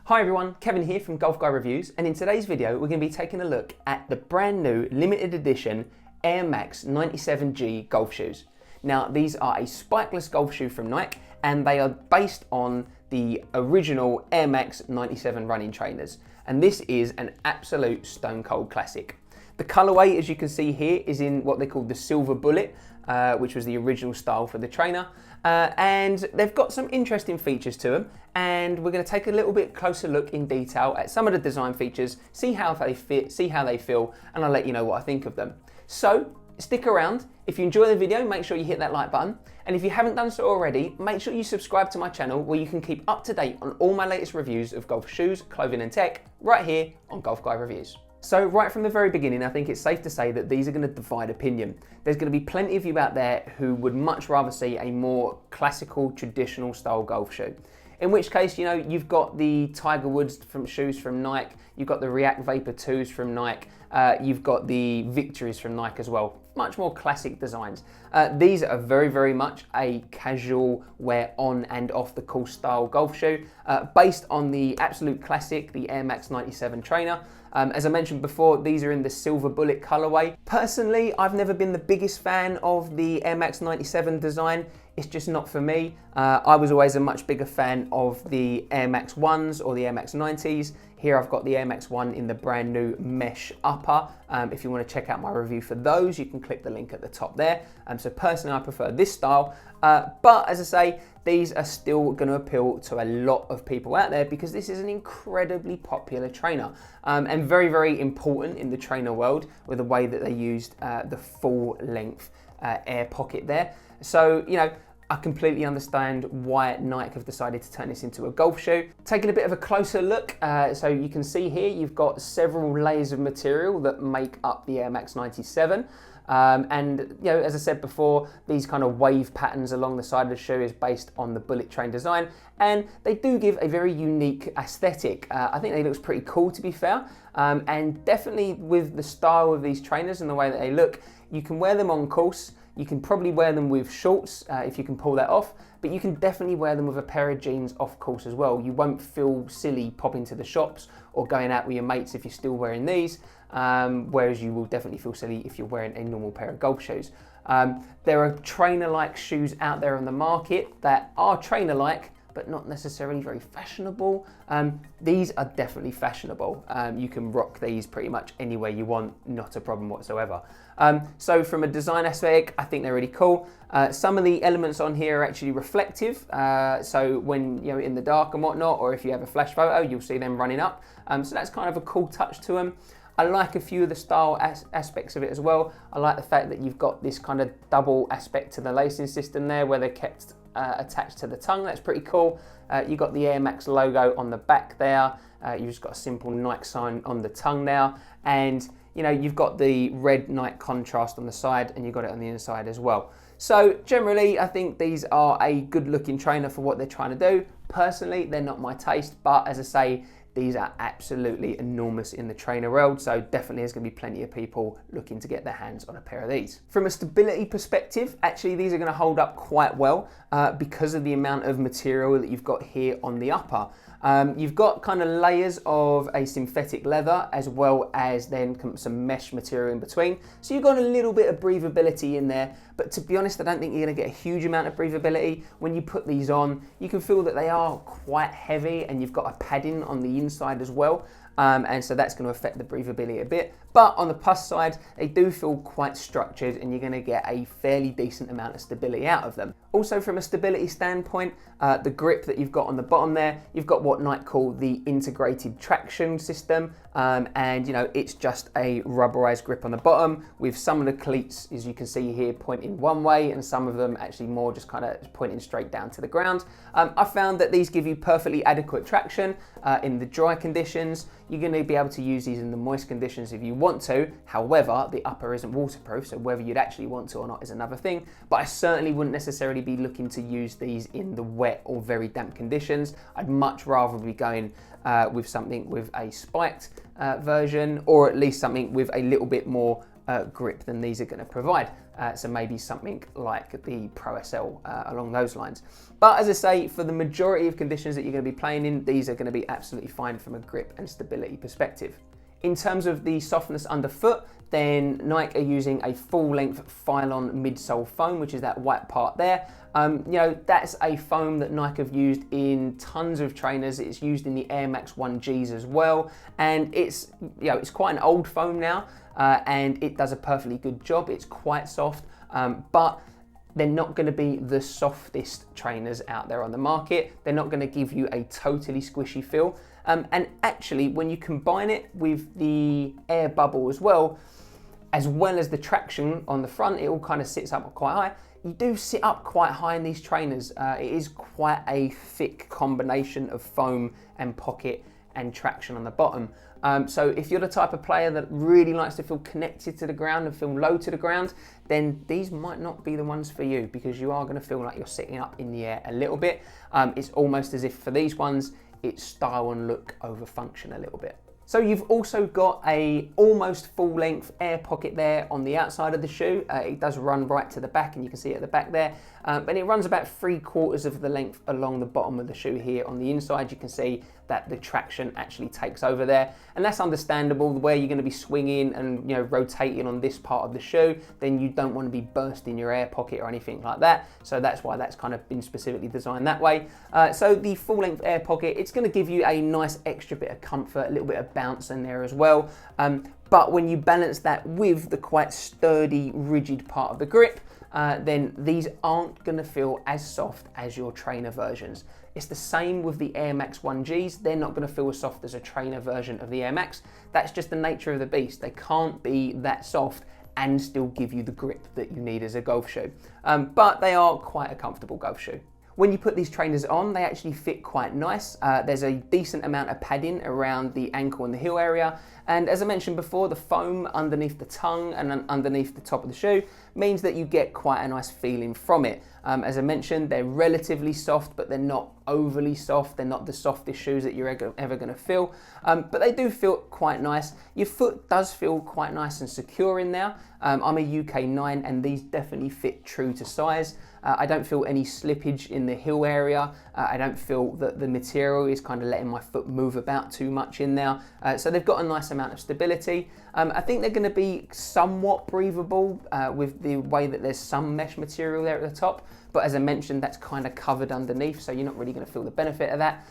Hi everyone, Kevin here from Golf Guy Reviews, and in today's video we're going to be taking a look at the brand new limited edition Air Max 97G golf shoes. Now these are a spikeless golf shoe from Nike and they are based on the original Air Max 97 running trainers, and this is an absolute stone cold classic. The colourway, as you can see here, is in what they call the silver bullet, which was the original style for the trainer. And they've got some interesting features to them, and we're going to take a little bit closer look in detail at some of the design features, see how they fit, see how they feel, and I'll let you know what I think of them. So stick around. If you enjoy the video, make sure you hit that like button, and if you haven't done so already, make sure you subscribe to my channel where you can keep up to date on all my latest reviews of golf shoes, clothing and tech right here on Golf Guy Reviews. So right from the very beginning, I think it's safe to say that these are going to divide opinion. There's going to be plenty of you out there who would much rather see a more classical, traditional style golf shoe. In which case, you know, you've got the Tiger Woods shoes from Nike, you've got the React Vapor 2s from Nike, you've got the Victories from Nike as well. Much more classic designs. These are very, very much a casual wear on and off the course style golf shoe, based on the absolute classic, the Air Max 97 trainer. As I mentioned before, these are in the silver bullet colorway. Personally, I've never been the biggest fan of the Air Max 97 design. It's just not for me. I was always a much bigger fan of the Air Max 1s or the Air Max 90s. Here I've got the Air Max 1 in the brand new mesh upper. If you want to check out my review for those, you can click the link at the top there. So personally, I prefer this style. But as I say, these are still going to appeal to a lot of people out there because this is an incredibly popular trainer and very, very important in the trainer world with the way that they used the full length air pocket there. So, you know, I completely understand why Nike have decided to turn this into a golf shoe. Taking a bit of a closer look, so you can see here you've got several layers of material that make up the Air Max 97. And you know, as I said before, these kind of wave patterns along the side of the shoe is based on the bullet train design, and they do give a very unique aesthetic. I think they look pretty cool, to be fair, and definitely with the style of these trainers and the way that they look, you can wear them on course. You can probably wear them with shorts if you can pull that off, but you can definitely wear them with a pair of jeans off course as well. You won't feel silly popping to the shops or going out with your mates if you're still wearing these, whereas you will definitely feel silly if you're wearing a normal pair of golf shoes. There are trainer-like shoes out there on the market that are trainer-like, but not necessarily very fashionable. These are definitely fashionable. You can rock these pretty much anywhere you want, not a problem whatsoever. So from a design aspect, I think they're really cool. Some of the elements on here are actually reflective. So when you're in the dark and whatnot, or if you have a flash photo, you'll see them running up. So that's kind of a cool touch to them. I like a few of the style aspects of it as well. I like the fact that you've got this kind of double aspect to the lacing system there where they're kept attached to the tongue. That's pretty cool. You've got the Air Max logo on the back there. You've just got a simple Nike sign on the tongue now. And you know, you've got the red Nike contrast on the side and you've got it on the inside as well. So generally, I think these are a good looking trainer for what they're trying to do. Personally, they're not my taste, but as I say, these are absolutely enormous in the trainer world, so definitely there's going to be plenty of people looking to get their hands on a pair of these. From a stability perspective, actually these are going to hold up quite well because of the amount of material that you've got here on the upper. You've got kind of layers of a synthetic leather as well as then some mesh material in between. So you've got a little bit of breathability in there, but to be honest, I don't think you're going to get a huge amount of breathability. When you put these on, you can feel that they are quite heavy and you've got a padding on the inside as well. And so that's going to affect the breathability a bit. But on the plus side, they do feel quite structured and you're going to get a fairly decent amount of stability out of them. Also from a stability standpoint, the grip that you've got on the bottom there, you've got what Nike call the integrated traction system. And you know, it's just a rubberized grip on the bottom with some of the cleats, as you can see here, pointing one way and some of them actually more just kind of pointing straight down to the ground. I found that these give you perfectly adequate traction in the dry conditions. You're going to be able to use these in the moist conditions if you want to. However, the upper isn't waterproof, so whether you'd actually want to or not is another thing. But I certainly wouldn't necessarily be looking to use these in the wet or very damp conditions. I'd much rather be going with something with a spiked version, or at least something with a little bit more grip than these are going to provide. So maybe something like the Pro SL along those lines. But as I say, for the majority of conditions that you're going to be playing in, these are going to be absolutely fine from a grip and stability perspective. In terms of the softness underfoot, then Nike are using a full-length Phylon midsole foam, which is that white part there. You know, that's a foam that Nike have used in tons of trainers. It's used in the Air Max 1Gs as well, and it's, you know, it's quite an old foam now, and it does a perfectly good job. It's quite soft, but they're not going to be the softest trainers out there on the market. They're not going to give you a totally squishy feel. And actually, when you combine it with the air bubble as well as the traction on the front, it all kind of sits up quite high. You do sit up quite high in these trainers. It is quite a thick combination of foam and pocket and traction on the bottom. So if you're the type of player that really likes to feel connected to the ground and feel low to the ground, then these might not be the ones for you, because you are going to feel like you're sitting up in the air a little bit. It's almost as if for these ones, it's style and look over function a little bit. So you've also got a almost full length air pocket there on the outside of the shoe. It does run right to the back, and you can see it at the back there. And it runs about 3/4 of the length along the bottom of the shoe here. On the inside, you can see that the traction actually takes over there. And that's understandable. Where you're going to be swinging and, you know, rotating on this part of the shoe, then you don't want to be bursting your air pocket or anything like that. So that's why that's kind of been specifically designed that way. So the full length air pocket, it's going to give you a nice extra bit of comfort, a little bit of bounce in there as well. But when you balance that with the quite sturdy, rigid part of the grip, then these aren't going to feel as soft as your trainer versions. It's the same with the Air Max 1Gs. They're not going to feel as soft as a trainer version of the Air Max. That's just the nature of the beast. They can't be that soft and still give you the grip that you need as a golf shoe. But they are quite a comfortable golf shoe. When you put these trainers on, they actually fit quite nice. There's a decent amount of padding around the ankle and the heel area. And as I mentioned before, the foam underneath the tongue and underneath the top of the shoe means that you get quite a nice feeling from it. As I mentioned, they're relatively soft, but they're not overly soft. They're not the softest shoes that you're ever going to feel, but they do feel quite nice. Your foot does feel quite nice and secure in there. I'm a UK 9, and these definitely fit true to size. I don't feel any slippage in the heel area. I don't feel that the material is kind of letting my foot move about too much in there. So they've got a nice amount of stability. I think they're going to be somewhat breathable with the way that there's some mesh material there at the top. But as I mentioned, that's kind of covered underneath, so you're not really going to feel the benefit of that.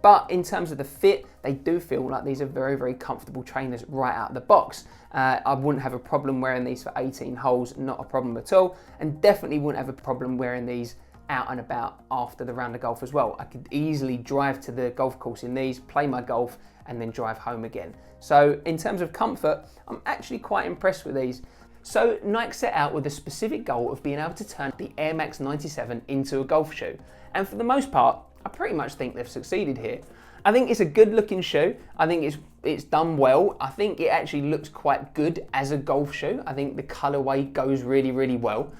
But in terms of the fit, they do feel like these are very, very comfortable trainers right out of the box. I wouldn't have a problem wearing these for 18 holes, not a problem at all. And definitely wouldn't have a problem wearing these out and about after the round of golf as well. I could easily drive to the golf course in these, play my golf, and then drive home again. So in terms of comfort, I'm actually quite impressed with these. So Nike set out with a specific goal of being able to turn the Air Max 97 into a golf shoe. And for the most part, I pretty much think they've succeeded here. I think it's a good looking shoe. I think it's done well. I think it actually looks quite good as a golf shoe. I think the colorway goes really, really well.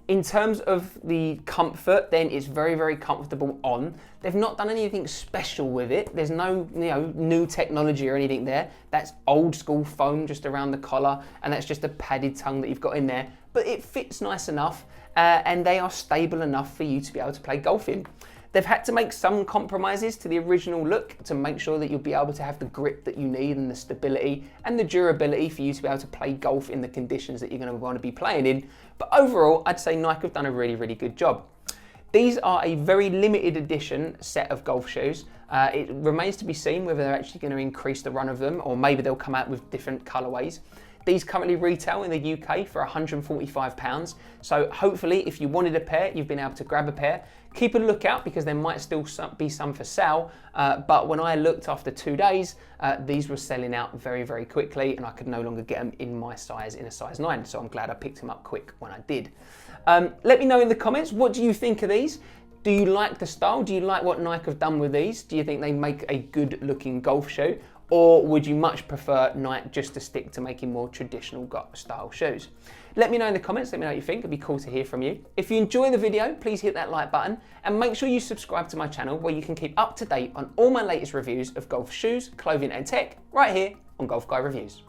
In terms of the comfort, then it's very, very comfortable on. They've not done anything special with it. There's no, new technology or anything there. That's old school foam just around the collar, and that's just a padded tongue that you've got in there. But it fits nice enough, and they are stable enough for you to be able to play golf in. They've had to make some compromises to the original look to make sure that you'll be able to have the grip that you need and the stability and the durability for you to be able to play golf in the conditions that you're going to want to be playing in. But overall, I'd say Nike have done a really, really good job. These are a very limited edition set of golf shoes. It remains to be seen whether they're actually going to increase the run of them, or maybe they'll come out with different colorways. These currently retail in the UK for £145. So hopefully if you wanted a pair, you've been able to grab a pair. Keep a lookout because there might still be some for sale. But when I looked after 2 days, these were selling out very, very quickly, and I could no longer get them in my size, in a size 9. So I'm glad I picked them up quick when I did. Let me know in the comments, what do you think of these? Do you like the style? Do you like what Nike have done with these? Do you think they make a good looking golf shoe? Or would you much prefer Nike just to stick to making more traditional style shoes? Let me know in the comments, let me know what you think, it'd be cool to hear from you. If you enjoy the video, please hit that like button and make sure you subscribe to my channel where you can keep up to date on all my latest reviews of golf shoes, clothing and tech right here on Golf Guy Reviews.